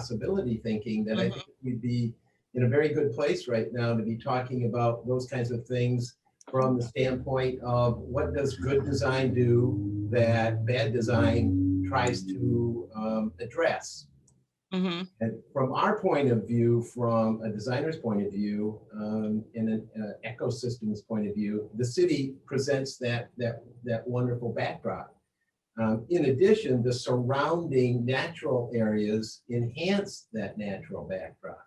possibility thinking that I think we'd be in a very good place right now to be talking about those kinds of things from the standpoint of what does good design do that bad design tries to address. And from our point of view, from a designer's point of view, in an ecosystem's point of view, the city presents that wonderful backdrop. In addition, the surrounding natural areas enhance that natural backdrop.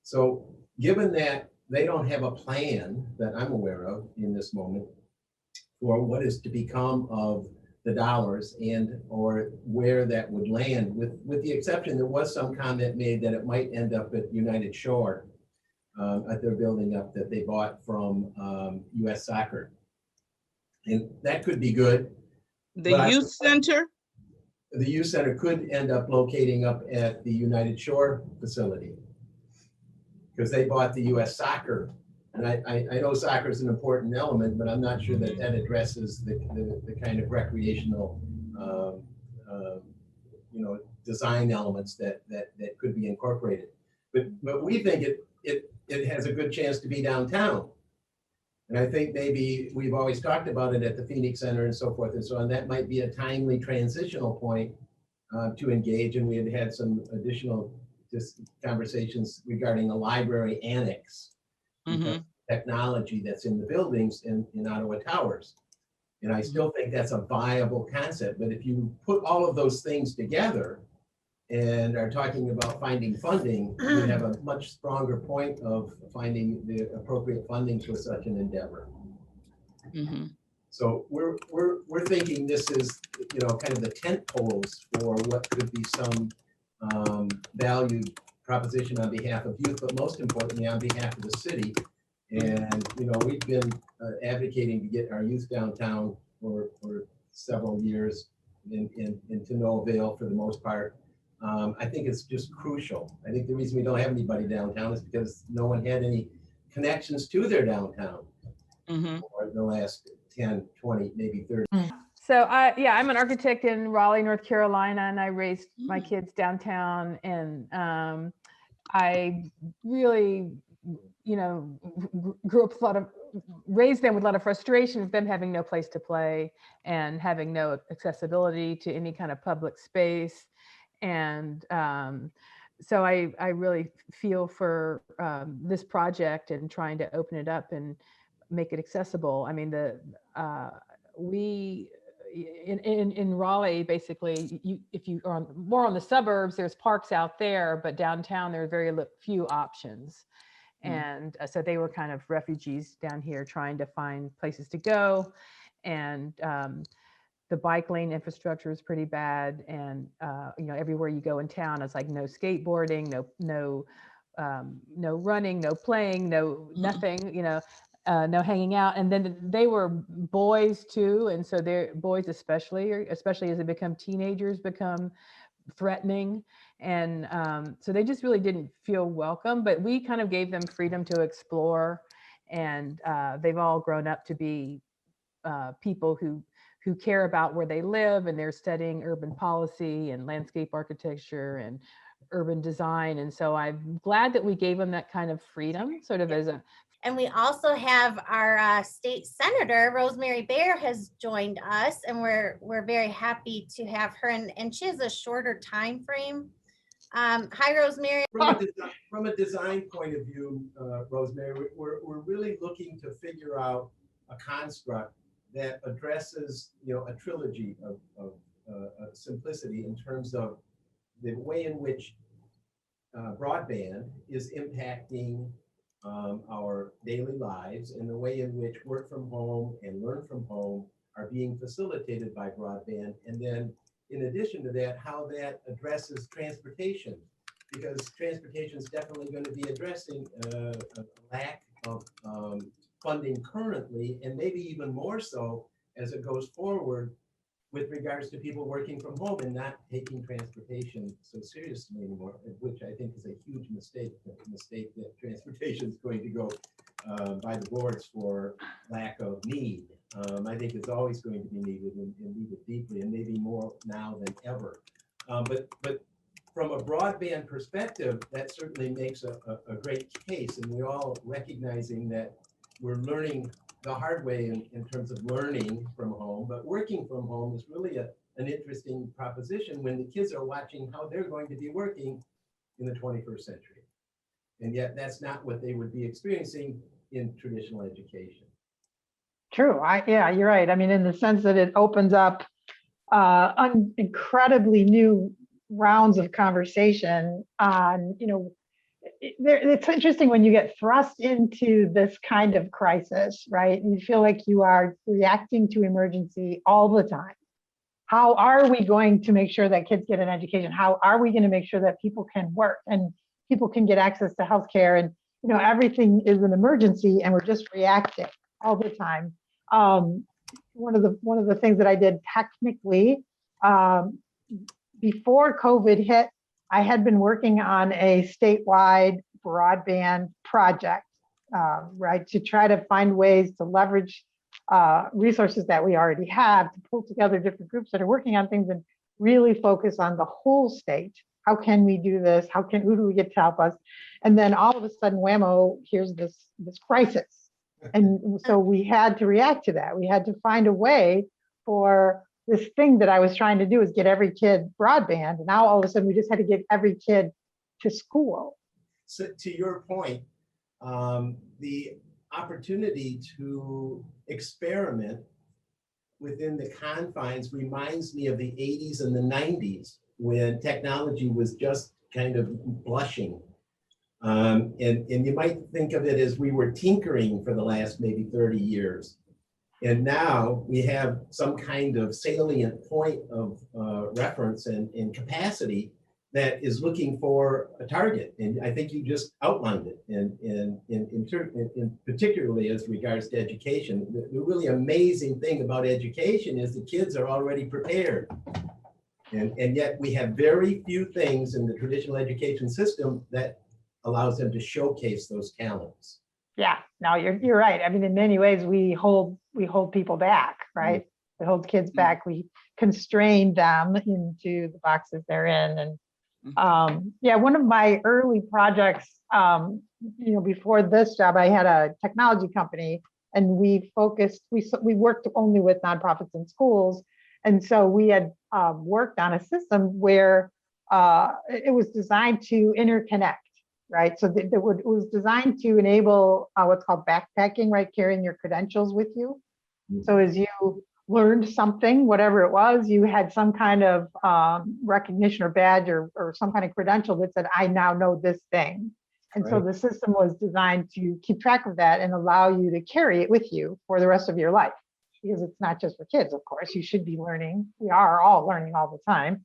So given that they don't have a plan that I'm aware of in this moment for what is to become of the dollars and or where that would land, with the exception, there was some comment made that it might end up at United Shore, at their building up that they bought from US Soccer. And that could be good. The youth center? The youth center could end up locating up at the United Shore facility because they bought the US Soccer. And I know soccer is an important element, but I'm not sure that that addresses the kind of recreational, design elements that could be incorporated. But we think it has a good chance to be downtown. And I think maybe we've always talked about it at the Phoenix Center and so forth and so on. That might be a timely transitional point to engage. And we had some additional conversations regarding a library annex. Technology that's in the buildings in Ottawa Towers. And I still think that's a viable concept, but if you put all of those things together and are talking about finding funding, you have a much stronger point of finding the appropriate funding for such an endeavor. So we're thinking this is, kind of the tent poles for what could be some valued proposition on behalf of youth, but most importantly on behalf of the city. And we've been advocating to get our youth downtown for several years, and to no avail for the most part. I think it's just crucial. I think the reason we don't have anybody downtown is because no one had any connections to their downtown for the last 10, 20, maybe 30. So I'm an architect in Raleigh, North Carolina, and I raised my kids downtown, and I really, grew up raised them with a lot of frustration of them having no place to play and having no accessibility to any kind of public space. And so I really feel for this project and trying to open it up and make it accessible. I mean, in Raleigh, basically, if you are more on the suburbs, there's parks out there, but downtown there are very few options. And so they were kind of refugees down here trying to find places to go. And the bike lane infrastructure is pretty bad. And, everywhere you go in town, it's like no skateboarding, no running, no playing, nothing, no hanging out. And then they were boys too. And so they're boys, especially as they become teenagers, become threatening. And so they just really didn't feel welcome, but we kind of gave them freedom to explore. And they've all grown up to be people who care about where they live, and they're studying urban policy and landscape architecture and urban design. And so I'm glad that we gave them that kind of freedom, sort of as a. And we also have our state senator, Rosemary has joined us, and we're very happy to have her. And she has a shorter time frame. Hi, Rosemary. From a design point of view, Rosemary, we're really looking to figure out a construct that addresses, a trilogy of simplicity in terms of the way in which broadband is impacting our daily lives, and the way in which work from home and learn from home are being facilitated by broadband. And then in addition to that, how that addresses transportation, because transportation is definitely going to be addressing a lack of funding currently, and maybe even more so as it goes forward with regards to people working from home and not taking transportation so seriously anymore, which I think is a huge mistake, that transportation is going to go by the boards for lack of need. I think it's always going to be needed and needed deeply, and maybe more now than ever. But from a broadband perspective, that certainly makes a great case, and we're all recognizing that we're learning the hard way in terms of learning from home, but working from home is really an interesting proposition when the kids are watching how they're going to be working in the 21st century. And yet that's not what they would be experiencing in traditional education. True. Yeah, you're right. I mean, in the sense that it opens up incredibly new rounds of conversation on, it's interesting when you get thrust into this kind of crisis, right? You feel like you are reacting to emergency all the time. How are we going to make sure that kids get an education? How are we going to make sure that people can work and people can get access to healthcare? And everything is an emergency, and we're just reacting all the time. One of the things that I did technically before COVID hit, I had been working on a statewide broadband project, right, to try to find ways to leverage resources that we already have to pull together different groups that are working on things and really focus on the whole state. How can we do this? Who do we get to help us? And then all of a sudden, whammo, here's this crisis. And so we had to react to that. We had to find a way for this thing that I was trying to do is get every kid broadband. And now all of a sudden we just had to get every kid to school. So to your point, the opportunity to experiment within the confines reminds me of the 80s and the 90s when technology was just kind of blushing. And you might think of it as we were tinkering for the last maybe 30 years. And now we have some kind of salient point of reference and capacity that is looking for a target. And I think you just outlined it in particularly as regards to education. The really amazing thing about education is the kids are already prepared. And yet we have very few things in the traditional education system that allows them to showcase those talents. Yeah, no, you're right. I mean, in many ways, we hold people back, right? We hold kids back. We constrain them into the boxes they're in. And yeah, one of my early projects, before this job, I had a technology company, and we worked only with nonprofits and schools. And so we had worked on a system where it was designed to interconnect. Right, so it was designed to enable what's called backpacking, right, carrying your credentials with you. So as you learned something, whatever it was, you had some kind of recognition or badge or some kind of credential that said, I now know this thing. And so the system was designed to keep track of that and allow you to carry it with you for the rest of your life. Because it's not just for kids, of course, you should be learning. We are all learning all the time.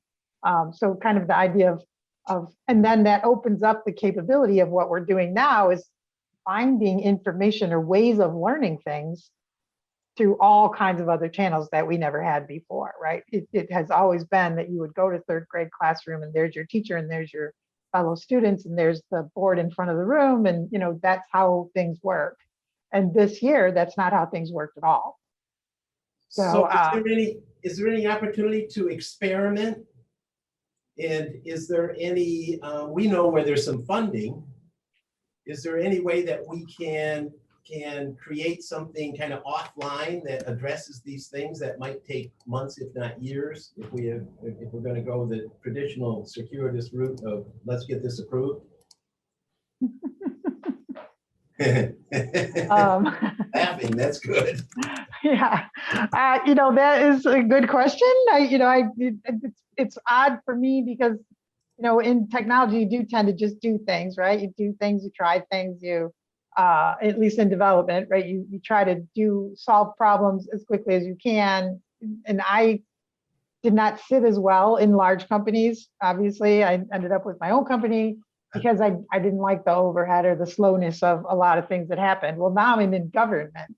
So kind of the idea and then that opens up the capability of what we're doing now is finding information or ways of learning things through all kinds of other channels that we never had before, right? It has always been that you would go to third grade classroom and there's your teacher and there's your fellow students and there's the board in front of the room, and that's how things work. And this year, that's not how things worked at all. So is there any opportunity to experiment? And is there any, we know where there's some funding, is there any way that we can create something kind of offline that addresses these things that might take months, if not years, if we're going to go the traditional circuitous route of let's get this approved? Laughing, that's good. Yeah, that is a good question. It's odd for me because, in technology, you do tend to just do things, right? You do things, you try things, at least in development, right? You try to solve problems as quickly as you can. And I did not sit as well in large companies. Obviously, I ended up with my own company because I didn't like the overhead or the slowness of a lot of things that happened. Well, now I'm in government,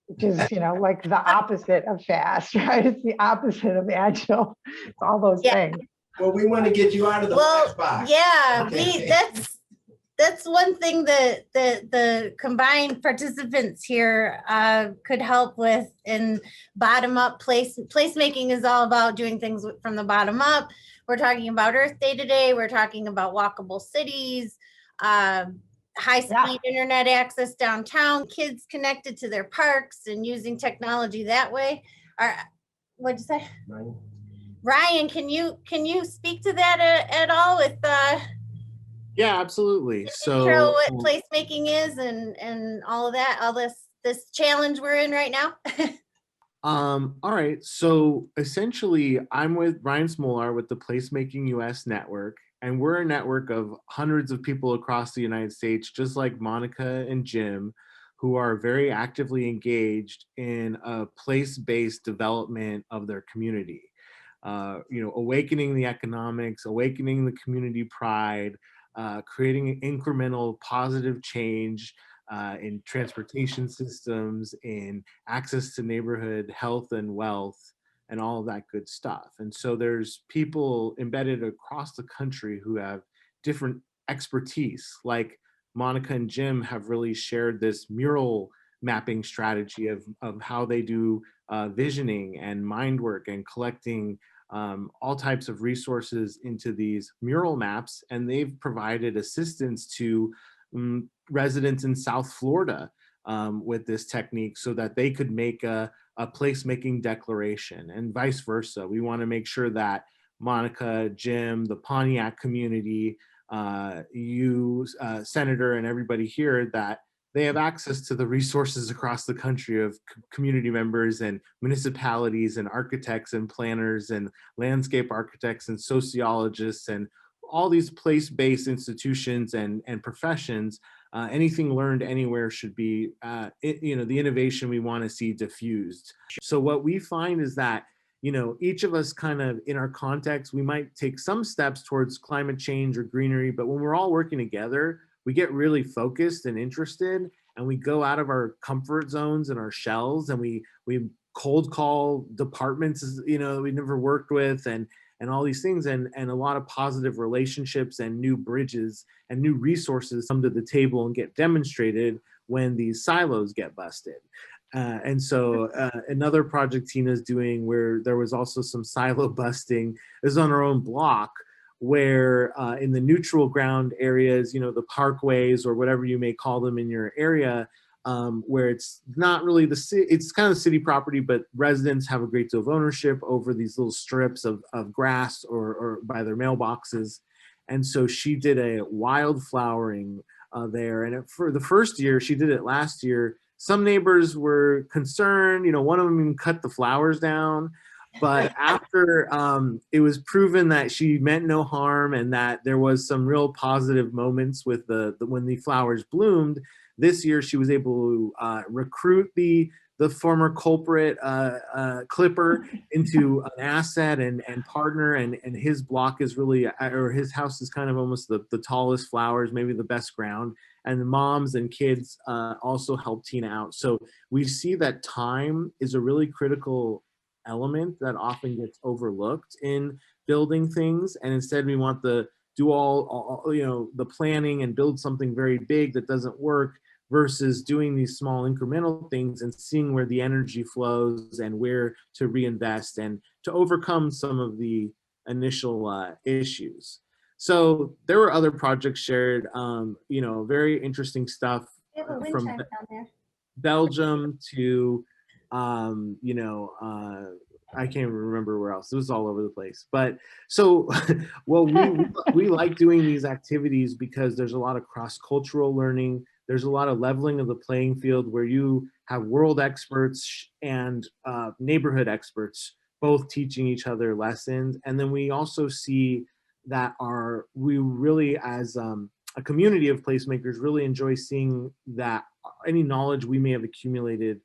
which is, like the opposite of fast, right? It's the opposite of agile. It's all those things. Well, we want to get you out of the black box. Yeah, that's one thing that the combined participants here could help with. In bottom up placemaking is all about doing things from the bottom up. We're talking about Earth Day today. We're talking about walkable cities, high-speed internet access downtown, kids connected to their parks and using technology that way. What'd you say? Ryan, can you speak to that at all with Yeah, absolutely. intro what placemaking is and all of that, all this challenge we're in right now? All right. So essentially, I'm with Ryan Smolar with the Placemaking US network, and we're a network of hundreds of people across the United States, just like Monica and Jim, who are very actively engaged in a place-based development of their community. Awakening the economics, awakening the community pride, creating incremental positive change in transportation systems, in access to neighborhood health and wealth, and all of that good stuff. And so there's people embedded across the country who have different expertise, like Monica and Jim have really shared this mural mapping strategy of how they do visioning and mind work and collecting all types of resources into these mural maps. And they've provided assistance to residents in South Florida with this technique so that they could make a placemaking declaration, and vice versa. We want to make sure that Monica, Jim, the Pontiac community, you, Senator, and everybody here, that they have access to the resources across the country of community members and municipalities and architects and planners and landscape architects and sociologists and all these place-based institutions and professions. Anything learned anywhere should be, the innovation we want to see diffused. So what we find is that, each of us kind of in our context, we might take some steps towards climate change or greenery, but when we're all working together, we get really focused and interested, and we go out of our comfort zones and our shells, and we cold call departments, we never worked with, and all these things, and a lot of positive relationships and new bridges and new resources come to the table and get demonstrated when these silos get busted. And so another project Tina's doing where there was also some silo busting is on our own block, where in the neutral ground areas, the parkways or whatever you may call them in your area, where it's not really it's kind of city property, but residents have a great deal of ownership over these little strips of grass or by their mailboxes. And so she did a wildflowering there. And for the first year, she did it last year, some neighbors were concerned, one of them even cut the flowers down. But after it was proven that she meant no harm and that there was some real positive moments with when the flowers bloomed, this year she was able to recruit the former culprit clipper into an asset and partner, and his block is really, or his house is kind of almost the tallest flowers, maybe the best ground, and the moms and kids also help Tina out. So we see that time is a really critical element that often gets overlooked in building things, and instead we want to do all the planning and build something very big that doesn't work, versus doing these small incremental things and seeing where the energy flows and where to reinvest and to overcome some of the initial issues. So there were other projects shared, very interesting stuff from Belgium to I can't remember where else. It was all over the place. But so, well, we like doing these activities because there's a lot of cross-cultural learning. There's a lot of leveling of the playing field where you have world experts and neighborhood experts both teaching each other lessons. And then we also see that we really, as a community of placemakers, really enjoy seeing that any knowledge we may have accumulated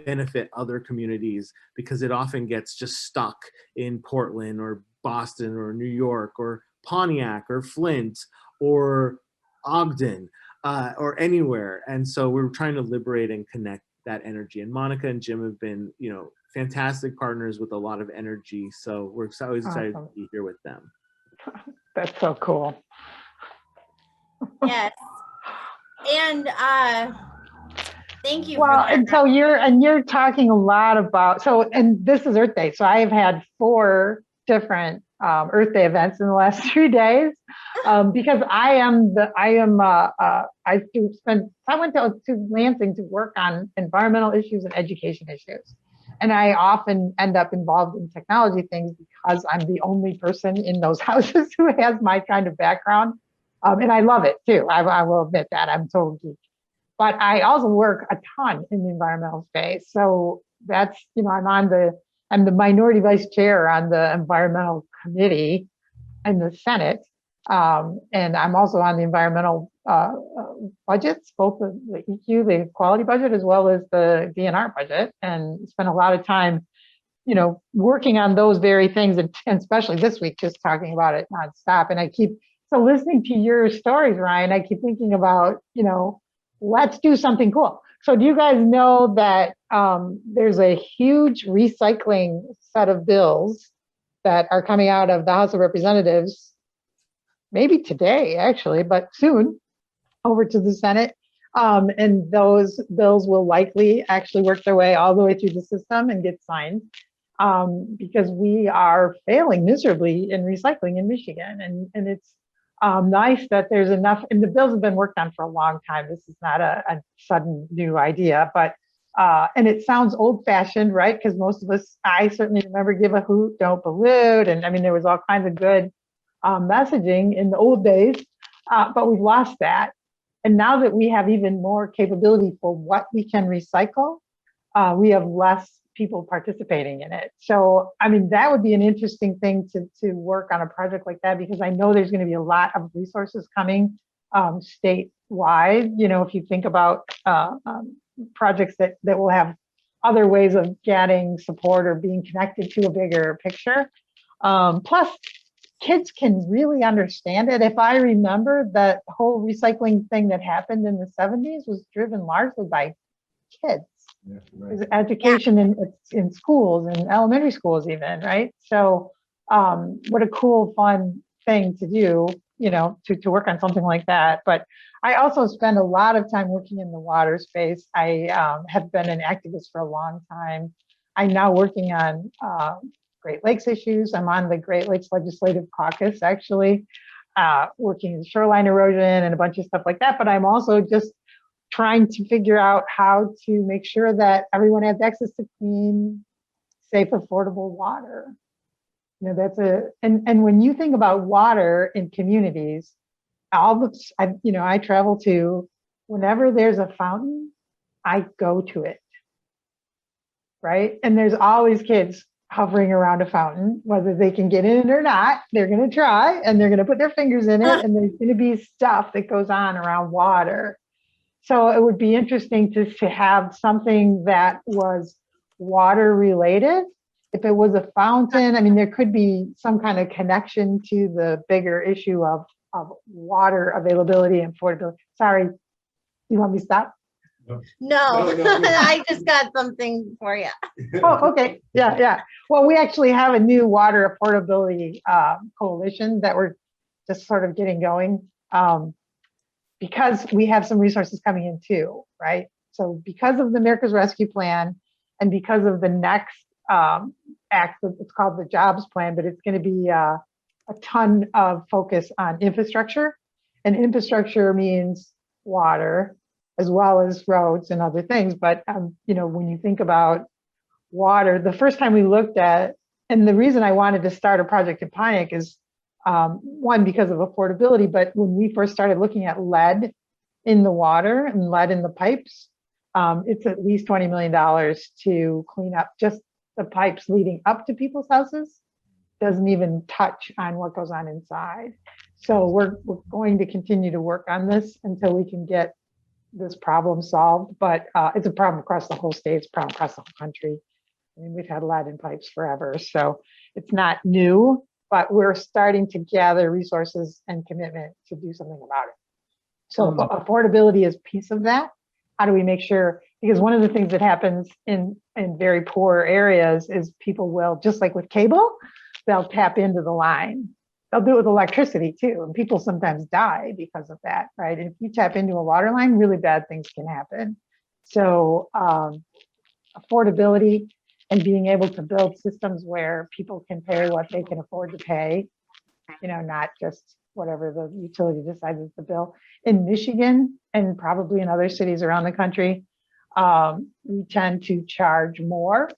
benefit other communities, because it often gets just stuck in Portland or Boston or New York or Pontiac or Flint or Ogden or anywhere. And so we're trying to liberate and connect that energy. And Monica and Jim have been, fantastic partners with a lot of energy. So we're always excited to be here with them. That's so cool. Yes. And thank you. Well, and so you're talking a lot about, and this is Earth Day. So I've had 4 different Earth Day events in the last 3 days, because I went to Lansing to work on environmental issues and education issues. And I often end up involved in technology things because I'm the only person in those houses who has my kind of background. And I love it too. I will admit that I'm total geek. But I also work a ton in the environmental space. So that's, I'm the minority vice chair on the environmental committee in the Senate. And I'm also on the environmental budgets, both the EQ, the quality budget, as well as the DNR budget, and spend a lot of time, working on those very things, and especially this week, just talking about it nonstop. And so listening to your stories, Ryan, I keep thinking about, let's do something cool. So do you guys know that there's a huge recycling set of bills that are coming out of the House of Representatives, maybe today actually, but soon, over to the Senate. And those bills will likely actually work their way all the way through the system and get signed, because we are failing miserably in recycling in Michigan. And it's nice that there's enough, and the bills have been worked on for a long time. This is not a sudden new idea, but and it sounds old fashioned, right? Because most of us, I certainly remember give a hoot, don't pollute. And I mean, there was all kinds of good messaging in the old days, but we've lost that. And now that we have even more capability for what we can recycle, we have less people participating in it. So, I mean, that would be an interesting thing to work on a project like that, because I know there's going to be a lot of resources coming statewide. If you think about projects that will have other ways of getting support or being connected to a bigger picture. Plus, kids can really understand it. If I remember, that whole recycling thing that happened in the 70s was driven largely by kids. Yeah, right. There's education in schools and elementary schools even, right? So what a cool, fun thing to do, to work on something like that. But I also spend a lot of time working in the water space. I have been an activist for a long time. I'm now working on Great Lakes issues. I'm on the Great Lakes Legislative Caucus, actually, working in shoreline erosion and a bunch of stuff like that. But I'm also just trying to figure out how to make sure that everyone has access to clean, safe, affordable water. And when you think about water in communities, I travel to, whenever there's a fountain, I go to it, right? And there's always kids hovering around a fountain, whether they can get in it or not, they're going to try, and they're going to put their fingers in it, and there's going to be stuff that goes on around water. So it would be interesting to have something that was water related. If it was a fountain, I mean, there could be some kind of connection to the bigger issue of water availability and affordability. Sorry, you want me to stop? No, I just got something for you. Oh, okay. Yeah. Well, we actually have a new water affordability coalition that we're just sort of getting going, because we have some resources coming in too, right? So because of the America's Rescue Plan and because of the next act, it's called the Jobs Plan, but it's going to be a ton of focus on infrastructure. And infrastructure means water, as well as roads and other things. But, when you think about water, the first time we looked at, and the reason I wanted to start a project in Pontiac is, one, because of affordability, but when we first started looking at lead in the water and lead in the pipes, it's at least $20 million to clean up just the pipes leading up to people's houses. Doesn't even touch on what goes on inside. So we're going to continue to work on this until we can get this problem solved, but it's a problem across the whole state, it's a problem across the whole country. I mean, we've had lead in pipes forever, so it's not new, but we're starting to gather resources and commitment to do something about it. So affordability is a piece of that. How do we make sure, because one of the things that happens in very poor areas is people will, just like with cable, they'll tap into the line. They'll do it with electricity too, and people sometimes die because of that, right? And if you tap into a water line, really bad things can happen. So affordability, and being able to build systems where people can pay what they can afford to pay, not just whatever the utility decides is the bill. In Michigan and probably in other cities around the country, we tend to charge more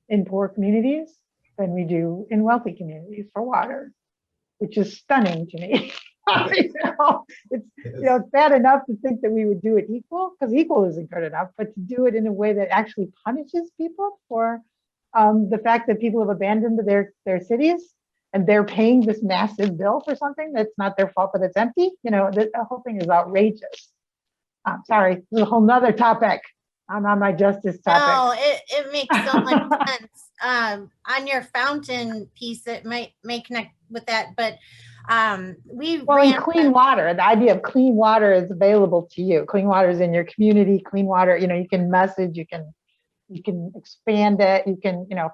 in poor communities than we do in wealthy communities for water, which is stunning to me. It's bad enough to think that we would do it equal, because equal isn't good enough, but to do it in a way that actually punishes people for the fact that people have abandoned their cities and they're paying this massive bill for something that's not their fault that it's empty. The whole thing is outrageous. I'm sorry, this is a whole nother topic. I'm on my justice topic. No, it makes so much sense. On your fountain piece, it may connect with that, but well, in clean water, the idea of clean water is available to you. Clean water is in your community. Clean water, you can message, you can expand it.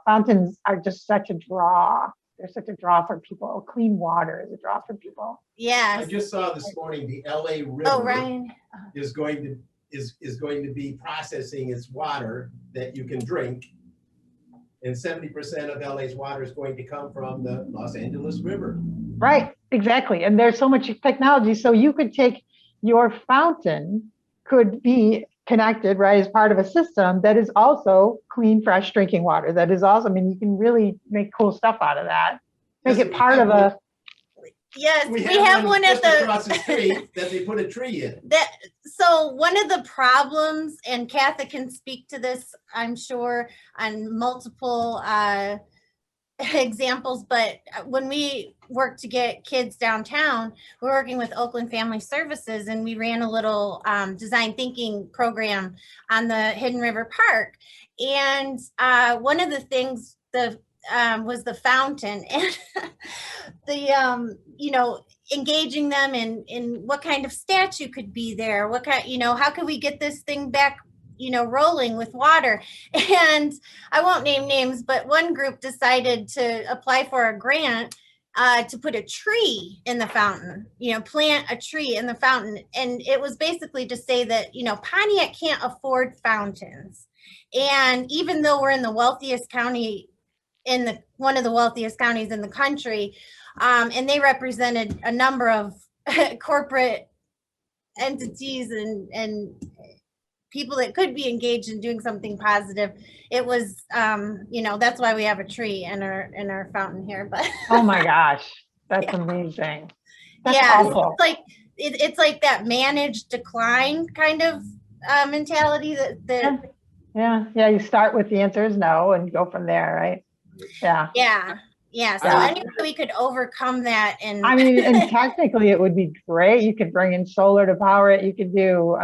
Fountains are just such a draw. They're such a draw for people. Clean water is a draw for people. Yeah. I just saw this morning the LA River Oh, Ryan. is going to be processing its water that you can drink. And 70% of LA's water is going to come from the Los Angeles River. Right, exactly. And there's so much technology. So you could take your fountain, could be connected, right, as part of a system that is also clean, fresh drinking water. That is also, you can really make cool stuff out of that. Make it part of a. Yes, we have one at the across the street that they put a tree in. So one of the problems, and Katha can speak to this, I'm sure, on multiple examples, but when we work to get kids downtown, we're working with Oakland Family Services, and we ran a little design thinking program on the Hidden River Park. And one of the things was the fountain, and the engaging them in what kind of statue could be there, what kind, how could we get this thing back rolling with water. And I won't name names, but one group decided to apply for a grant to put a tree in the fountain, plant a tree in the fountain. And it was basically to say that, Pontiac can't afford fountains. And even though we're in the wealthiest county, one of the wealthiest counties in the country, and they represented a number of corporate entities and people that could be engaged in doing something positive. It was, that's why we have a tree in our fountain here. But oh my gosh, that's amazing. That's awful. It's like that managed decline kind of mentality that yeah. You start with the answer is no and go from there, right? Yeah. So anyway, we could overcome that, and and technically it would be great. You could bring in solar to power it. You could do.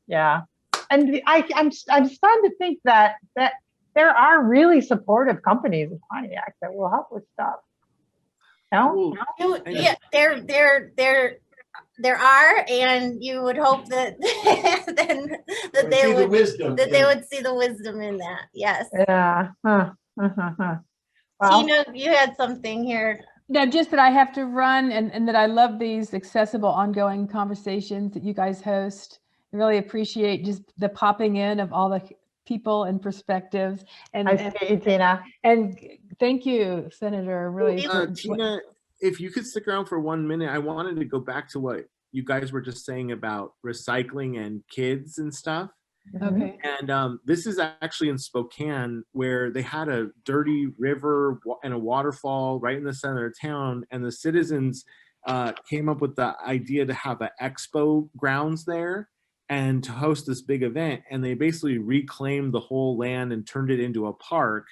Yeah. And I'm starting to think that there are really supportive companies in Pontiac that will help with stuff. No? Yeah, there are, and you would hope that they would see the wisdom in that. Yes. Yeah. Well, Tina, you had something here. No, just that I have to run, and that I love these accessible ongoing conversations that you guys host. I really appreciate just the popping in of all the people and perspectives. And I see you, Tina. And thank you, Senator. Really, Tina, if you could stick around for 1 minute, I wanted to go back to what you guys were just saying about recycling and kids and stuff. Okay. And this is actually in Spokane, where they had a dirty river and a waterfall right in the center of town, and the citizens came up with the idea to have an expo grounds there and to host this big event. And they basically reclaimed the whole land and turned it into a park.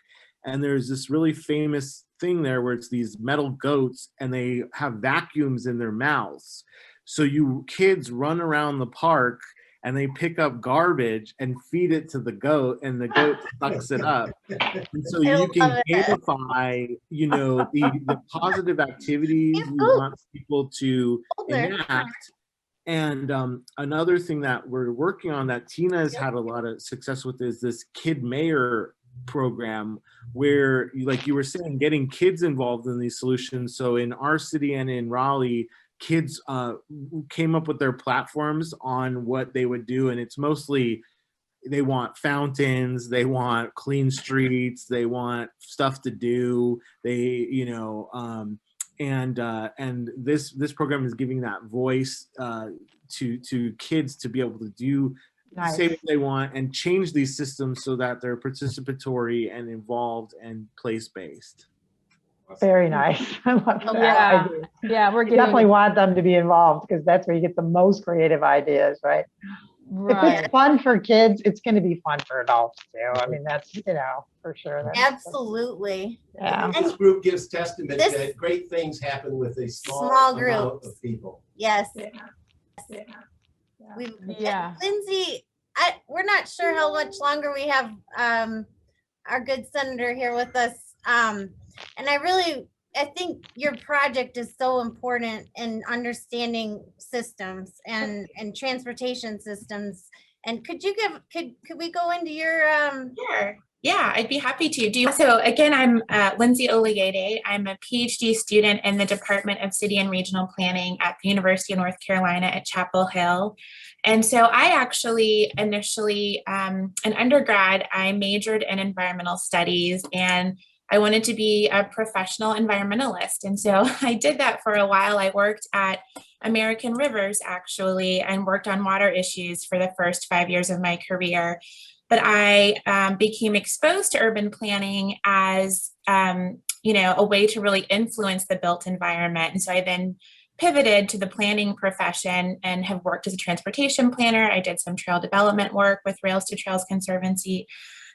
And there's this really famous thing there where it's these metal goats and they have vacuums in their mouths. So you kids run around the park and they pick up garbage and feed it to the goat, and the goat sucks it up. And so you can gamify, the positive activities you want people to enact. And another thing that we're working on that Tina has had a lot of success with is this Kid Mayor program, where, like you were saying, getting kids involved in these solutions. So in our city and in Raleigh, kids came up with their platforms on what they would do, and it's mostly they want fountains, they want clean streets, they want stuff to do. They, you know, and this program is giving that voice to kids to be able to do say what they want and change these systems so that they're participatory and involved and place-based. Very nice. I love that Yeah, idea. yeah, we're You getting definitely want them to be involved because that's where you get the most creative ideas, right? If right. it's fun for kids, it's going to be fun for adults too. I mean, that's, you know, for sure. Absolutely. Yeah. This group gives testament This- that great things happen with a small Small amount groups. of people. Yes. Yeah. Yeah. We, Yeah. Lindsay, we're not sure how much longer we have our good senator here with us. And I think your project is so important in understanding systems and transportation systems. And could we go into your Sure. Yeah, I'd be happy to. So again, I'm Lindsay Oluyede. I'm a PhD student in the Department of City and Regional Planning at the University of North Carolina at Chapel Hill. And so I actually initially, in undergrad, I majored in environmental studies and I wanted to be a professional environmentalist. And so I did that for a while. I worked at American Rivers actually and worked on water issues for the first 5 years of my career. But I became exposed to urban planning as, you know, a way to really influence the built environment. And so I then pivoted to the planning profession and have worked as a transportation planner. I did some trail development work with Rails to Trails Conservancy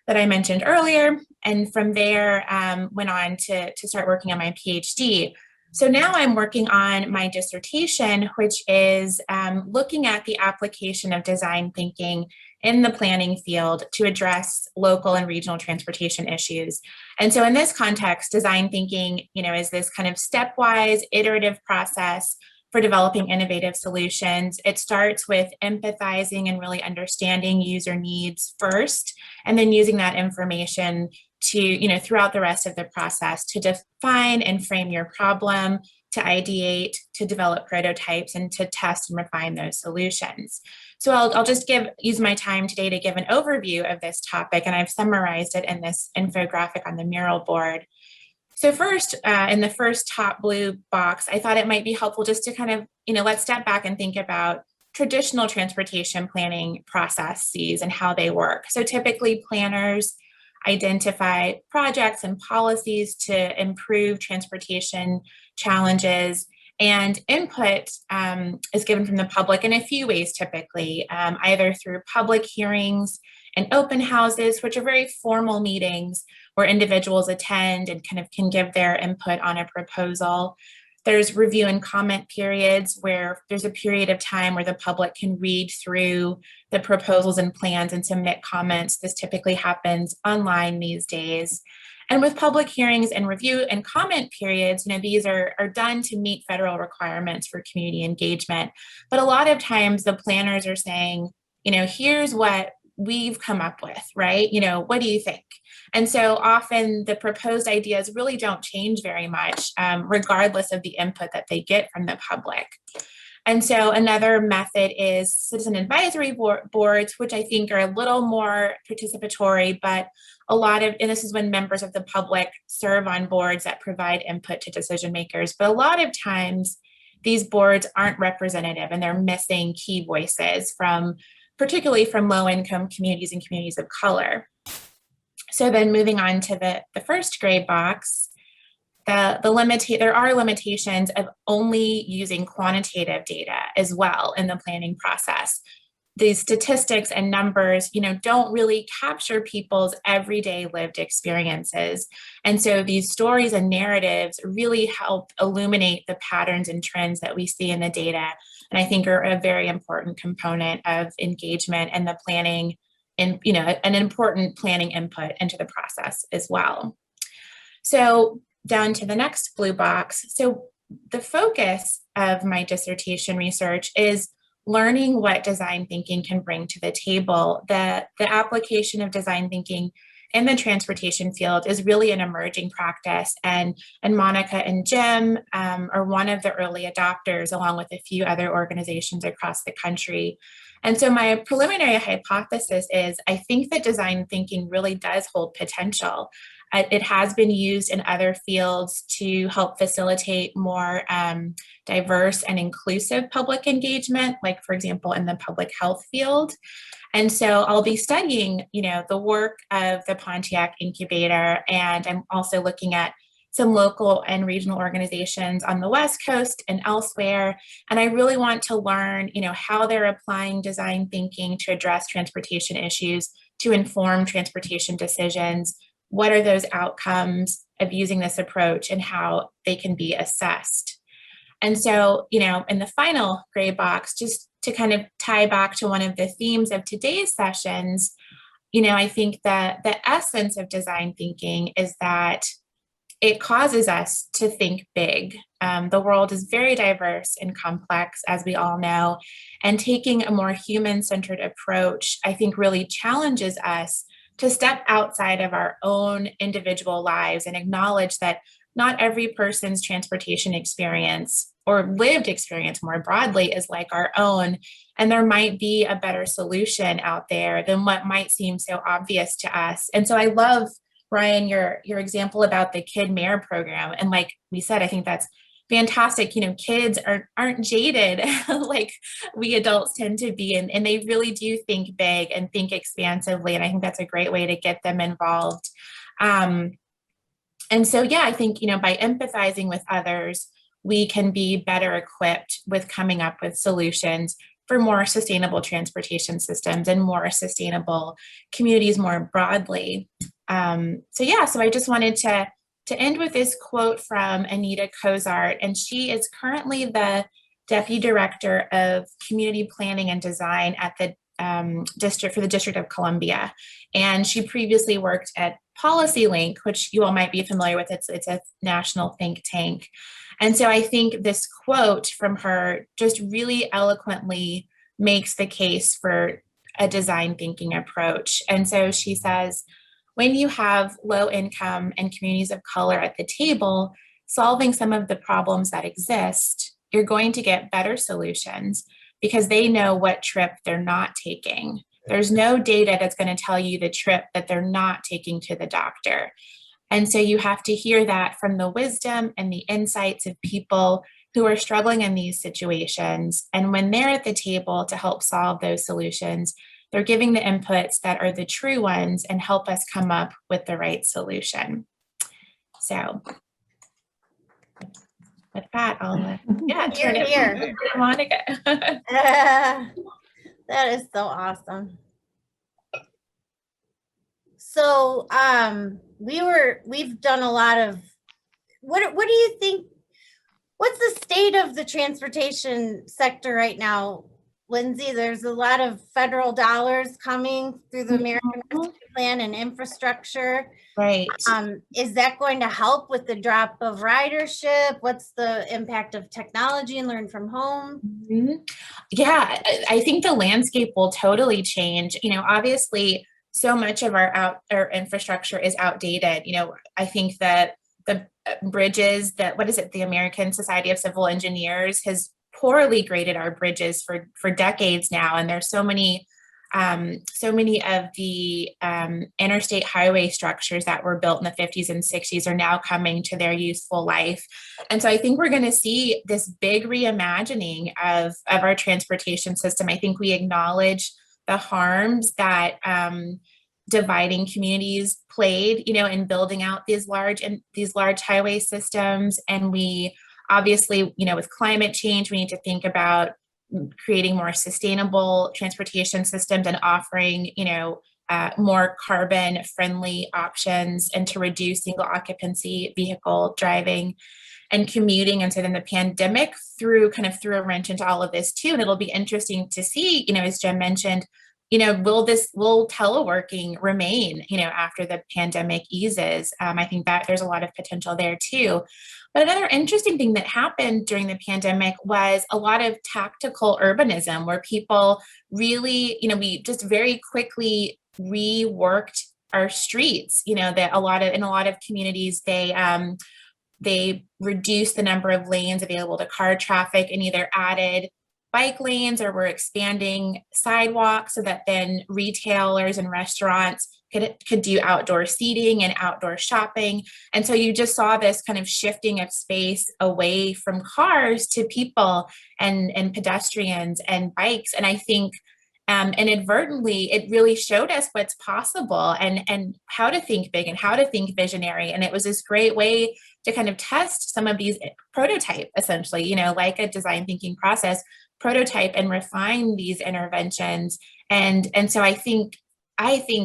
that I mentioned earlier. And from there, went on to start working on my PhD. So now I'm working on my dissertation, which is looking at the application of design thinking in the planning field to address local and regional transportation issues. And so in this context, design thinking, you know, is this kind of stepwise, iterative process for developing innovative solutions. It starts with empathizing and really understanding user needs first, and then using that information to, you know, throughout the rest of the process to define and frame your problem, to ideate, to develop prototypes, and to test and refine those solutions. So I'll just use my time today to give an overview of this topic, and I've summarized it in this infographic on the mural board. So first, in the first top blue box, I thought it might be helpful just to kind of, you know, let's step back and think about traditional transportation planning processes and how they work. So typically planners identify projects and policies to improve transportation challenges, and input is given from the public in a few ways typically, either through public hearings and open houses, which are very formal meetings where individuals attend and kind of can give their input on a proposal. There's review and comment periods where there's a period of time where the public can read through the proposals and plans and submit comments. This typically happens online these days. And with public hearings and review and comment periods, you know, these are done to meet federal requirements for community engagement. But a lot of times the planners are saying, you know, here's what we've come up with, right? You know, what do you think? And so often the proposed ideas really don't change very much, regardless of the input that they get from the public. And so another method is citizen advisory boards, which I think are a little more participatory, but a lot of, and this is when members of the public serve on boards that provide input to decision makers. But a lot of times these boards aren't representative and they're missing key voices from, particularly from low-income communities and communities of color. So then moving on to the first gray box, there are limitations of only using quantitative data as well in the planning process. These statistics and numbers, you know, don't really capture people's everyday lived experiences. And so these stories and narratives really help illuminate the patterns and trends that we see in the data. And I think are a very important component of engagement and the planning, and, you know, an important planning input into the process as well. So down to the next blue box. So the focus of my dissertation research is learning what design thinking can bring to the table. The application of design thinking in the transportation field is really an emerging practice. And Monica and Jim are one of the early adopters, along with a few other organizations across the country. And so my preliminary hypothesis is I think that design thinking really does hold potential. It has been used in other fields to help facilitate more diverse and inclusive public engagement, like for example, in the public health field. And so I'll be studying, the work of the Pontiac incubator, and I'm also looking at some local and regional organizations on the West Coast and elsewhere. And I really want to learn, how they're applying design thinking to address transportation issues, to inform transportation decisions. What are those outcomes of using this approach and how they can be assessed? And so, in the final gray box, just to kind of tie back to one of the themes of today's sessions, I think that the essence of design thinking is that it causes us to think big. The world is very diverse and complex, as we all know, and taking a more human-centered approach, I think, really challenges us to step outside of our own individual lives and acknowledge that not every person's transportation experience or lived experience more broadly is like our own. And there might be a better solution out there than what might seem so obvious to us. And so I love, Ryan, your example about the Kid Mayor program. And like we said, I think that's fantastic. Kids aren't jaded like we adults tend to be, and they really do think big and think expansively. And I think that's a great way to get them involved. And so, yeah, I think, by empathizing with others, we can be better equipped with coming up with solutions for more sustainable transportation systems and more sustainable communities more broadly. So I just wanted to end with this quote from Anita Cozart, and she is currently the Deputy Director of Community Planning and Design at the District of Columbia. And she previously worked at PolicyLink, which you all might be familiar with. It's a national think tank. And so I think this quote from her just really eloquently makes the case for a design thinking approach. And so she says, when you have low income and communities of color at the table, solving some of the problems that exist, you're going to get better solutions because they know what trip they're not taking. There's no data that's going to tell you the trip that they're not taking to the doctor. And so you have to hear that from the wisdom and the insights of people who are struggling in these situations. And when they're at the table to help solve those solutions, they're giving the inputs that are the true ones and help us come up with the right solution. So with that, I'll turn it over to Monica. That is so awesome. So we've done a lot of, what do you think, what's the state of the transportation sector right now, Lindsay? There's a lot of federal dollars coming through the American Rescue Plan and infrastructure. Right. Is that going to help with the drop of ridership? What's the impact of technology and learn from home? Mm-hmm. Yeah, I think the landscape will totally change. Obviously, so much of our infrastructure is outdated. I think that the bridges the American Society of Civil Engineers has poorly graded our bridges for decades now, and there's so many of the interstate highway structures that were built in the 50s and 60s are now coming to their useful life. And so I think we're going to see this big reimagining of our transportation system. I think we acknowledge the harms that dividing communities played, in building out these large highway systems. And we obviously, with climate change, we need to think about creating more sustainable transportation systems and offering, more carbon friendly options, and to reduce single occupancy vehicle driving and commuting. And so then the pandemic threw a wrench into all of this too. And it'll be interesting to see, as Jen mentioned, will teleworking remain, after the pandemic eases? I think that there's a lot of potential there too. But another interesting thing that happened during the pandemic was a lot of tactical urbanism, where people really, we just very quickly reworked our streets. You know, that in a lot of communities, they reduce the number of lanes available to car traffic and either added bike lanes or we're expanding sidewalks so that then retailers and restaurants could do outdoor seating and outdoor shopping. And so you just saw this kind of shifting of space away from cars to people and pedestrians and bikes. And I think inadvertently, it really showed us what's possible and how to think big and how to think visionary. And it was this great way to kind of test some of these prototype, essentially, you know, like a design thinking process, prototype and refine these interventions. And so I think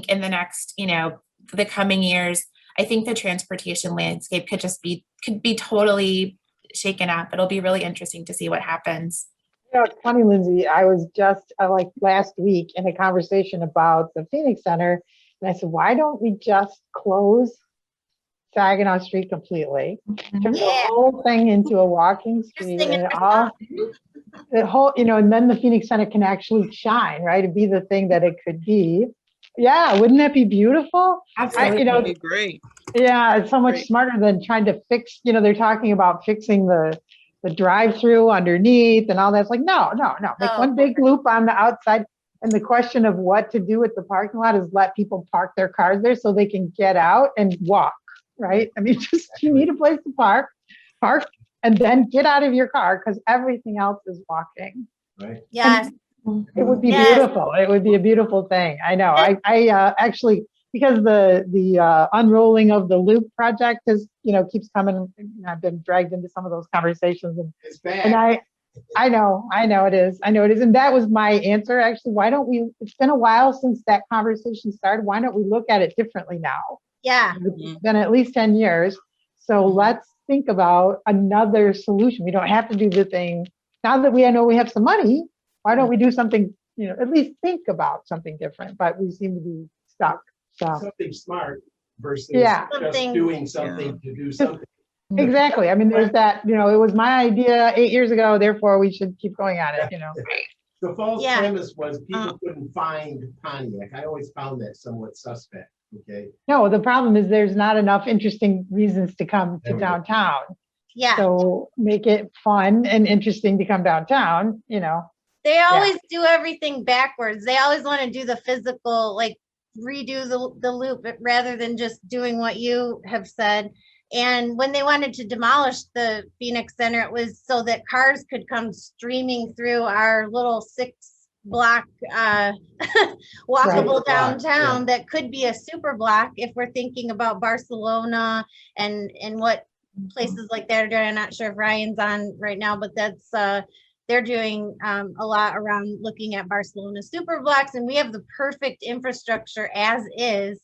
in the next, you know, the coming years, I think the transportation landscape could be totally shaken up. It'll be really interesting to see what happens. You know, it's funny, Lindsay, I was just like last week in a conversation about the Phoenix Center, and I said, why don't we just close Saginaw Street completely, turn the whole thing into a walking street, and the whole, you know, and then the Phoenix Center can actually shine, right? To be the thing that it could be. Yeah, wouldn't that be beautiful? Absolutely. You know, That'd be great. yeah, it's so much smarter than trying to fix, you know, they're talking about fixing the drive-through underneath and all that. It's like, no. Make one big loop on the outside. And the question of what to do with the parking lot is let people park their cars there so they can get out and walk, right? I mean, just you need a place to park, and then get out of your car because everything else is walking. Right. Yes. It would be Yes. beautiful. It would be a beautiful thing. I know. I actually, because the unrolling of the loop project is, you know, keeps coming. I've been dragged into some of those conversations, It's bad. and I know it is. And that was my answer. Actually, why don't we? It's been a while since that conversation started. Why don't we look at it differently now? Yeah. It's been at least 10 years. So let's think about another solution. We don't have to do the thing now that we know we have some money. Why don't we do something, you know, at least think about something different, but we seem to be stuck. So Something smart versus Yeah. just doing something to do something. exactly. I mean, there's that, you know, it was my idea 8 years ago, therefore we should keep going at it, you know. The false Yeah. premise was people couldn't find Pontiac. I always found that somewhat suspect, okay? No, the problem is there's not enough interesting reasons to come There to we go. downtown. Yeah. So make it fun and interesting to come downtown, you know. They always do everything backwards. They always want to do the physical, like redo the loop rather than just doing what you have said. And when they wanted to demolish the Phoenix Center, it was so that cars could come streaming through our little 6-block walkable Right. downtown that could be a super block if we're thinking about Barcelona and what places like that are doing. I'm not sure if Ryan's on right now, but that's they're doing a lot around looking at Barcelona super blocks, and we have the perfect infrastructure as is,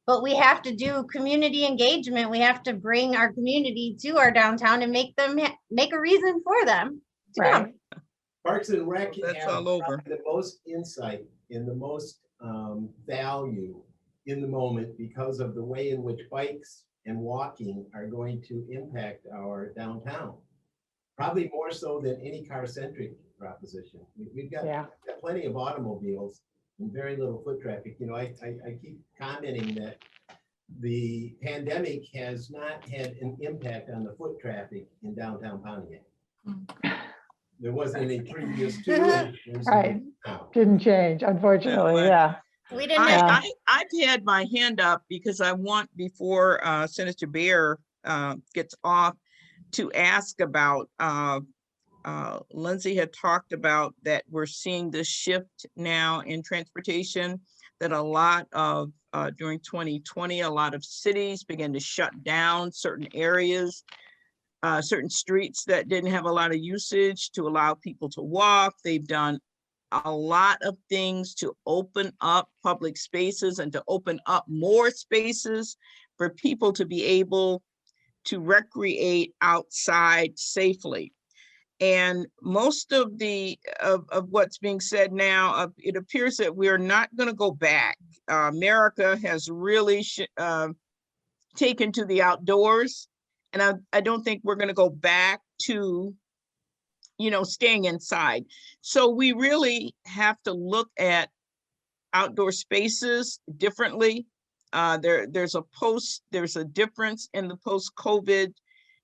but we have to do community engagement. We have to bring our community to our downtown and make them make a reason for them to come. Right. Parks and Rec That's have all over. probably the most insight and the most value in the moment because of the way in which bikes and walking are going to impact our downtown. Probably more so than any car-centric proposition. We've got plenty of automobiles and very little foot traffic. You know, I keep commenting that the pandemic has not had an impact on the foot traffic in downtown Pontiac. There wasn't any previous to it. There's Right. none now. Didn't change, unfortunately. Yeah. We didn't have I've had my hand up because I want, before Senator Bear gets off, to ask about, Lindsay had talked about that we're seeing this shift now in transportation, that a lot of, during 2020, a lot of cities began to shut down certain areas, certain streets that didn't have a lot of usage to allow people to walk. They've done a lot of things to open up public spaces and to open up more spaces for people to be able to recreate outside safely. And most of of what's being said now, it appears that we're not going to go back. America has really taken to the outdoors, and I don't think we're going to go back to, you know, staying inside. So we really have to look at outdoor spaces differently. there's a difference in the post-COVID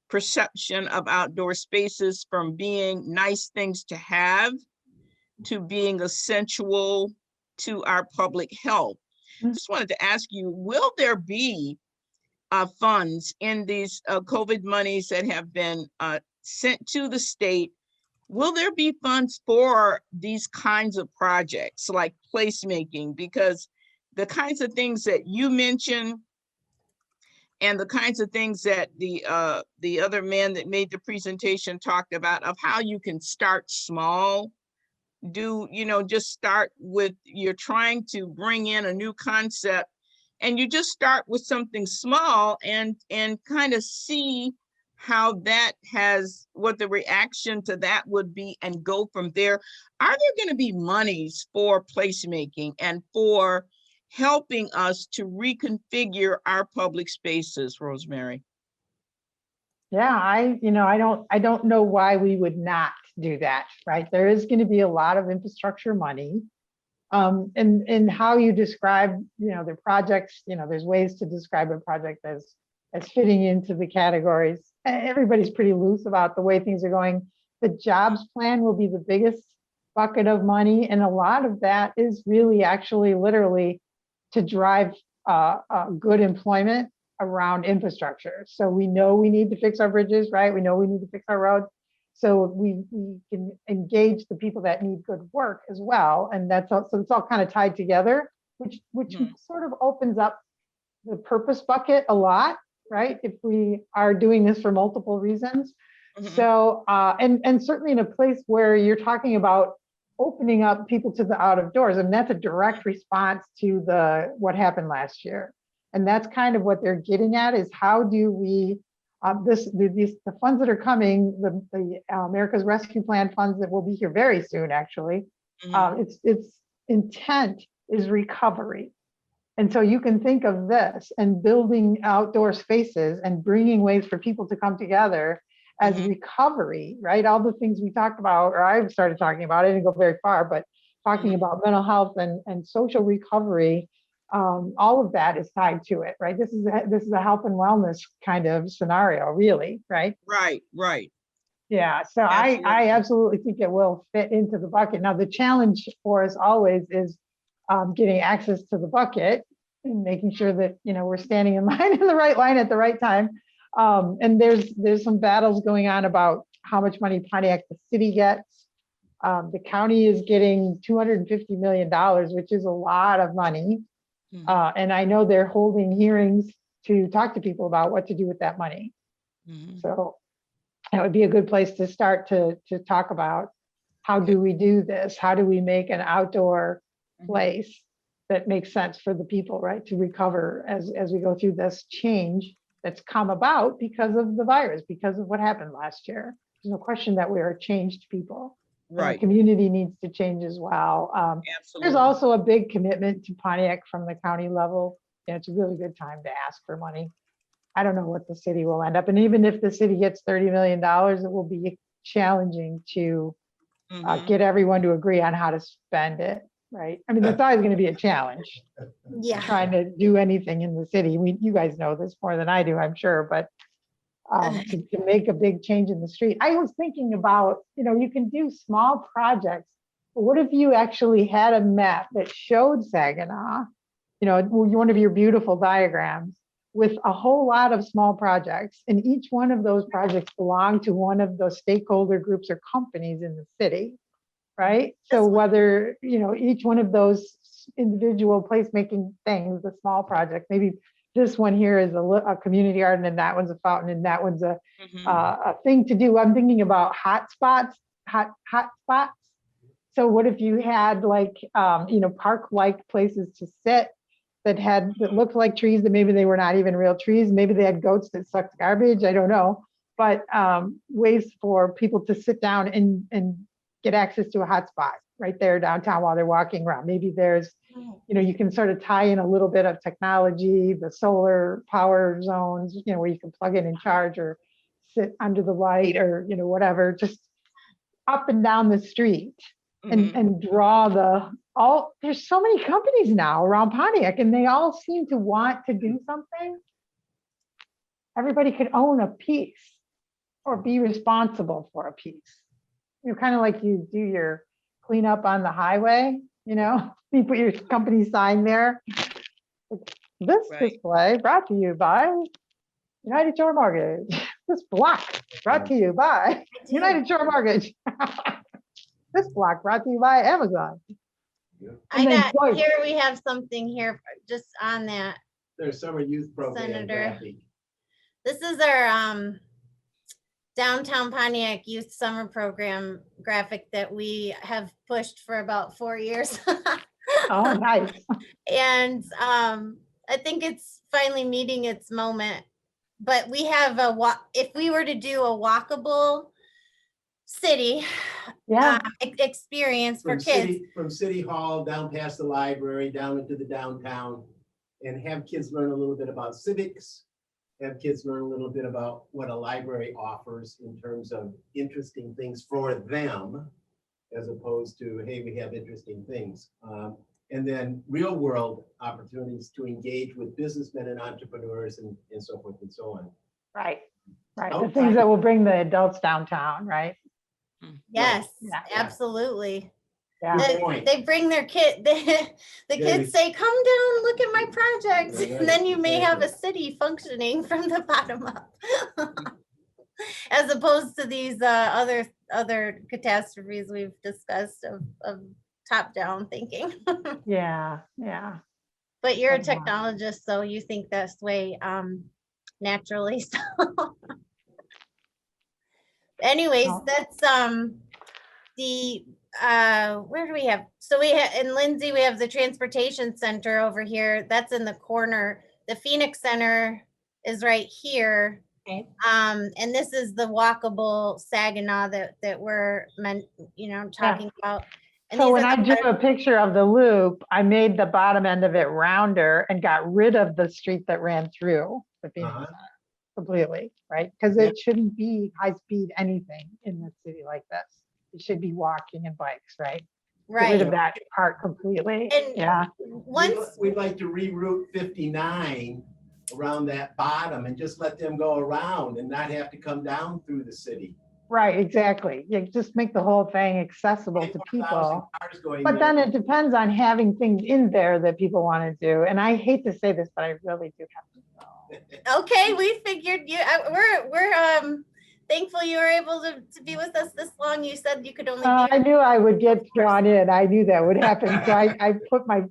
perception of outdoor spaces from being nice things to have to being essential to our public health. Just wanted to ask you, will there be funds in these COVID monies that have been sent to the state? Will there be funds for these kinds of projects like placemaking? Because the kinds of things that you mentioned and the kinds of things that the other man that made the presentation talked about of how you can start small, just start with, you're trying to bring in a new concept and you just start with something small and kind of see how that what the reaction to that would be and go from there. Are there going to be monies for placemaking and for helping us to reconfigure our public spaces, Rosemary? Yeah, I don't know why we would not do that, right? There is going to be a lot of infrastructure money. And how you describe, the projects, there's ways to describe a project as fitting into the categories. Everybody's pretty loose about the way things are going. The jobs plan will be the biggest bucket of money. And a lot of that is really actually literally to drive good employment around infrastructure. So we know we need to fix our bridges, right? We know we need to fix our roads. So we can engage the people that need good work as well. And that's all, so it's all kind of tied together, which sort of opens up the purpose bucket a lot, right? If we are doing this for multiple reasons. So, and certainly in a place where you're talking about opening up people to the out of doors, and that's a direct response to what happened last year. And that's kind of what they're getting at, is how do we, the funds that are coming, the America's Rescue Plan funds that will be here very soon, actually, its intent is recovery. And so you can think of this and building outdoor spaces and bringing ways for people to come together as recovery, right? All the things we talked about, or I started talking about, I didn't go very far, but talking about mental health and social recovery, all of that is tied to it, right? This is a health and wellness kind of scenario, really, right? Right. Yeah, so I absolutely think it will fit into the bucket. Now, the challenge for us always is getting access to the bucket and making sure that, we're standing in line in the right line at the right time. And there's some battles going on about how much money Pontiac, the city, gets. The county is getting $250 million, which is a lot of money. And I know they're holding hearings to talk to people about what to do with that money. So that would be a good place to start to talk about how do we do this? How do we make an outdoor place that makes sense for the people, right? To recover as we go through this change that's come about because of the virus, because of what happened last year. There's no question that we are changed people. Right. The community needs to change as well. Absolutely. There's also a big commitment to Pontiac from the county level. And it's a really good time to ask for money. I don't know what the city will end up. And even if the city gets $30 million, it will be challenging to get everyone to agree on how to spend it. Right. I mean, that's always going to be a challenge. Yeah. Trying to do anything in the city. You guys know this more than I do, I'm sure, but to make a big change in the street. I was thinking about, you can do small projects, but what if you actually had a map that showed Saginaw, one of your beautiful diagrams with a whole lot of small projects, and each one of those projects belong to one of the stakeholder groups or companies in the city. Right. So whether, each one of those individual placemaking things, the small project, maybe this one here is a community garden and that one's a fountain and that one's a thing to do. I'm thinking about hot spots. So what if you had park-like places to sit that looked like trees, that maybe they were not even real trees. Maybe they had goats that sucked garbage. I don't know. But ways for people to sit down and get access to a hotspot right there downtown while they're walking around. Maybe there's, you can sort of tie in a little bit of technology, the solar power zones, where you can plug in and charge or sit under the light or, whatever, just up and down the street and draw the there's so many companies now around Pontiac, and they all seem to want to do something. Everybody could own a piece or be responsible for a piece. Kind of like you do your cleanup on the highway, you put your company sign there. This Right. display brought to you by United Shore Mortgage. This block brought to you by United Shore Mortgage. This block brought to you by Amazon. Here we have something here just on that. There's summer youth program. Senator. graphic. This is our downtown Pontiac Youth Summer Program graphic that we have pushed for about 4 years. Oh, nice. And I think it's finally meeting its moment. But we have if we were to do a walkable city Yeah. experience for kids. From City Hall down past the library, down into the downtown, and have kids learn a little bit about civics, have kids learn a little bit about what a library offers in terms of interesting things for them, as opposed to, hey, we have interesting things. And then real world opportunities to engage with businessmen and entrepreneurs and so forth and so on. Right. The things that will bring the adults downtown, right? Yes, Yeah. absolutely. Yeah. Good point. They bring their kid, the kids say, come down, look at my projects. Right, And then you may have a exactly. city functioning from the bottom up. As opposed to these other catastrophes we've discussed of top-down thinking. Yeah. But you're a Uh-huh. technologist, so you think this way naturally. So anyways, Oh. that's where do we have? So we have in Lindsay, we have the transportation center over here. That's in the corner. The Phoenix Center is right here. Okay. And this is the walkable Saginaw that we're talking about. And So these when are I the drew parts- a picture of the loop, I made the bottom end of it rounder and got rid of the street that ran through the Phoenix Uh-huh. Center completely, right? Because Yeah. it shouldn't be high speed anything in a city like this. It should be walking and bikes, right? Get rid right. of that part completely. And Yeah. once We'd like to reroute 59 around that bottom and just let them go around and not have to come down through the city. Right, exactly. You just make the whole thing accessible to 1,000 people. cars going But there. then it depends on having things in there that people want to do. And I hate to say this, but I really do have to go. okay, we figured you. We're thankful you were able to be with us this long. You said you could only be. I knew I would get drawn in. I knew that would happen. So I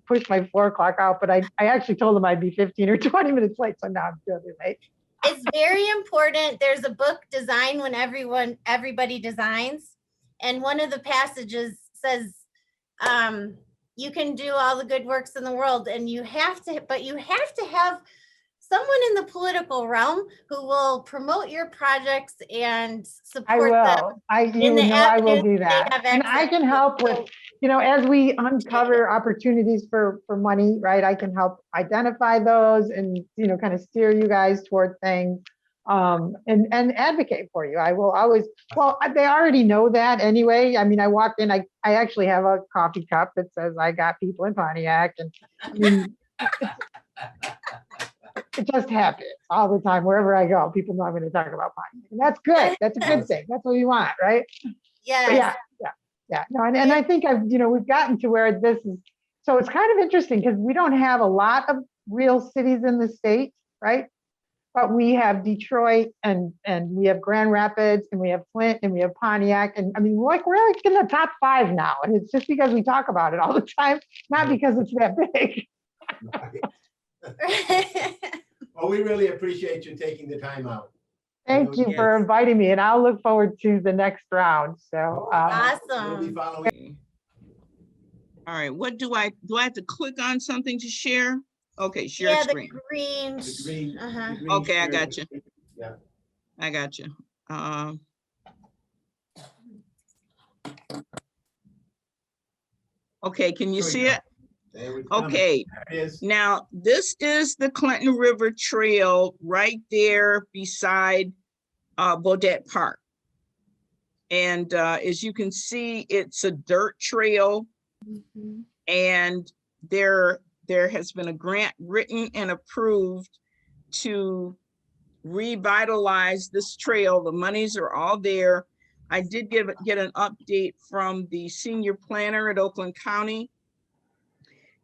pushed my 4 o'clock out, but I actually told them I'd be 15 or 20 minutes late. So now I'm really late. It's very important. There's a book, Design When Everybody Designs. And one of the passages says, you can do all the good works in the world and you have to have someone in the political realm who will promote your projects and I support them. will. I will avenues do they that. have And I access can to. help with, as we uncover opportunities for money, right? I can help identify those and, kind of steer you guys toward things and advocate for you. I will always, well, they already know that anyway. I mean, I walked in, I actually have a coffee cup that says I got people in Pontiac. And I mean, it just happens all the time. Wherever I go, people know I'm going to talk about Pontiac. And that's good. That's a good thing. That's what you want, right? Yes. But yeah. No, and I think we've gotten to where this is. So it's kind of interesting because we don't have a lot of real cities in the state, right? But we have Detroit and we have Grand Rapids and we have Flint and we have Pontiac. And I mean, we're like in the top 5 now. And it's just because we talk about it all the time, not because it's that big. Well, we really appreciate you taking the time out. Thank you for Yes. inviting me, and I'll look forward to the next round. So, We'll be Awesome. following. All right, what do I have to click on something to share? Okay, share Yeah, the screen. green. The green- Uh-huh. the green Okay, I share. got you. Yeah. I got you. Okay, can you There we see go. it? There we go. Okay, There it is. now this is the Clinton River Trail right there beside Beaudet Park. And as you can see, it's a dirt trail. And there has been a grant written and approved to revitalize this trail. The monies are all there. I did get an update from the senior planner at Oakland County.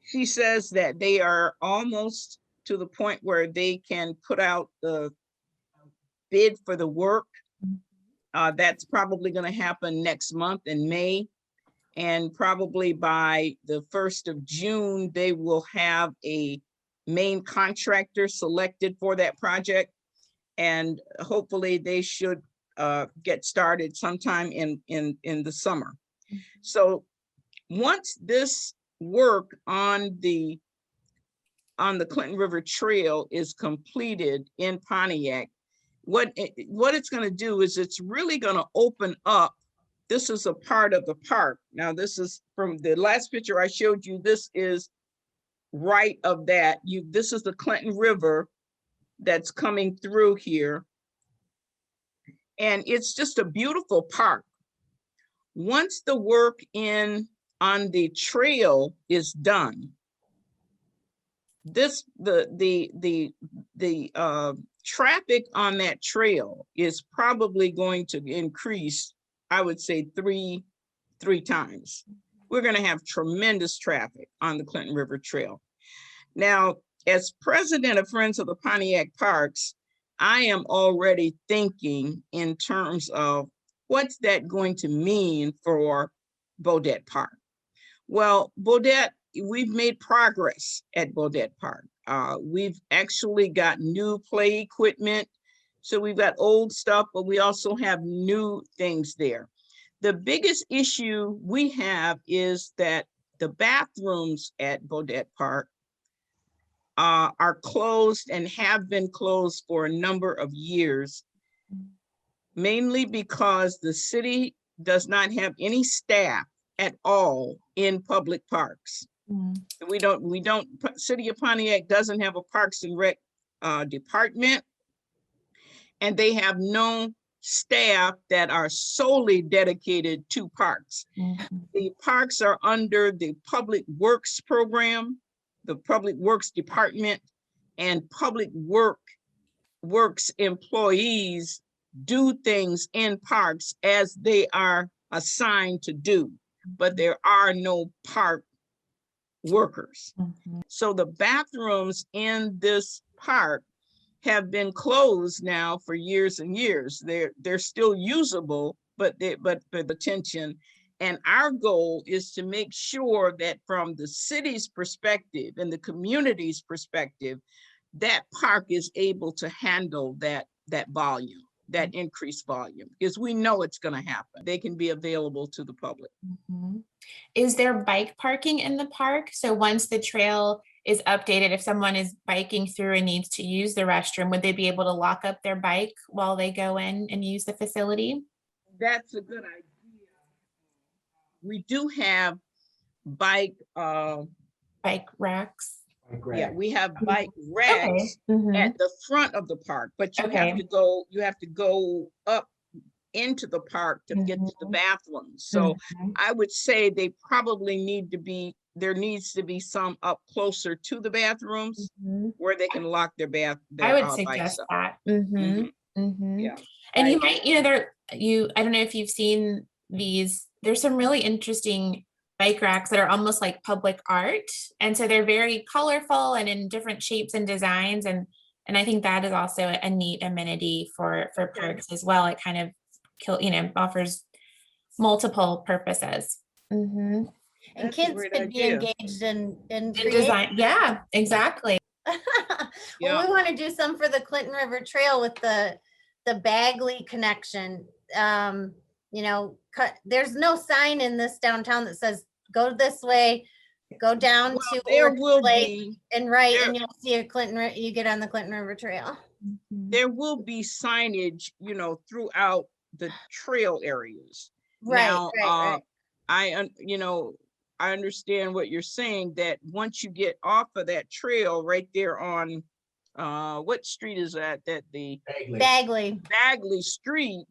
She says that they are almost to the point where they can put out the bid for the work. That's probably going to happen next month in May. And probably by the 1st of June, they will have a main contractor selected for that project. And hopefully they should get started sometime in the summer. So once this work on the Clinton River Trail is completed in Pontiac, what it's going to do is it's really going to open up. This is a part of the park. Now, this is from the last picture I showed you. This is right of that. This is the Clinton River that's coming through here. And it's just a beautiful park. Once the work on the trail is done, the traffic on that trail is probably going to increase, I would say three times. We're going to have tremendous traffic on the Clinton River Trail. Now, as president of Friends of the Pontiac Parks, I am already thinking in terms of what's that going to mean for Beaudet Park. Well, Beaudet, we've made progress at Beaudet Park. We've actually got new play equipment. So we've got old stuff, but we also have new things there. The biggest issue we have is that the bathrooms at Beaudet Park are closed and have been closed for a number of years, mainly because the city does not have any staff at all in public parks. City of Pontiac doesn't have a Parks and Rec department, and they have no staff that are solely dedicated to parks. The parks are under the Public Works program, the Public Works Department, and Public Works employees do things in parks as they are assigned to do, but there are no park workers. So the bathrooms in this park have been closed now for years and years. They're still usable, but for the attention. And our goal is to make sure that from the city's perspective and the community's perspective, that park is able to handle that volume, that increased volume, because we know it's going to happen. They can be available to the public. Is there bike parking in the park? So once the trail is updated, if someone is biking through and needs to use the restroom, would they be able to lock up their bike while they go in and use the facility? That's a good idea. We do have bike racks. Yeah, we have bike racks at the front of the park, but you have to go up into the park to get to the bathrooms. So I would say they probably there needs to be some up closer to the bathrooms where they can lock their I would suggest that. Yeah. And you might, I don't know if you've seen these, there's some really interesting bike racks that are almost like public art. And so they're very colorful and in different shapes and designs. And I think that is also a neat amenity for parks as well. It kind of offers multiple purposes. And That's kids could be engaged in design. Yeah, exactly. Well, we want to do some for the Clinton River Trail with the Bagley connection. There's no sign in this downtown that says go this way, go down to there will Lake be and right, and you'll see you get on the Clinton River Trail. There will be signage, throughout the trail areas. Right. Now, I understand what you're saying, that once you get off of that trail right there on what street is that? The Bagley Street.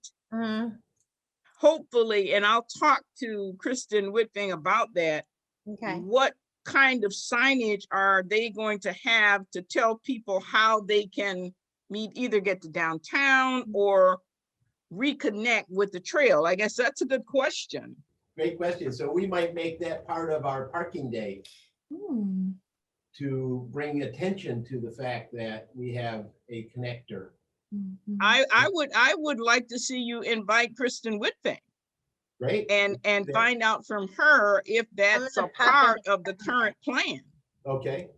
Hopefully, and I'll talk to Kristen Whitfing about that. Okay. What kind of signage are they going to have to tell people how they can either get to downtown or reconnect with the trail? I guess that's a good question. Great question. So we might make that part of our parking day to bring attention to the fact that we have a connector. I would like to see you invite Kristen Whitfang Great. and Yeah. find out from her if that's a gonna pop in part the of the current plan. Okay.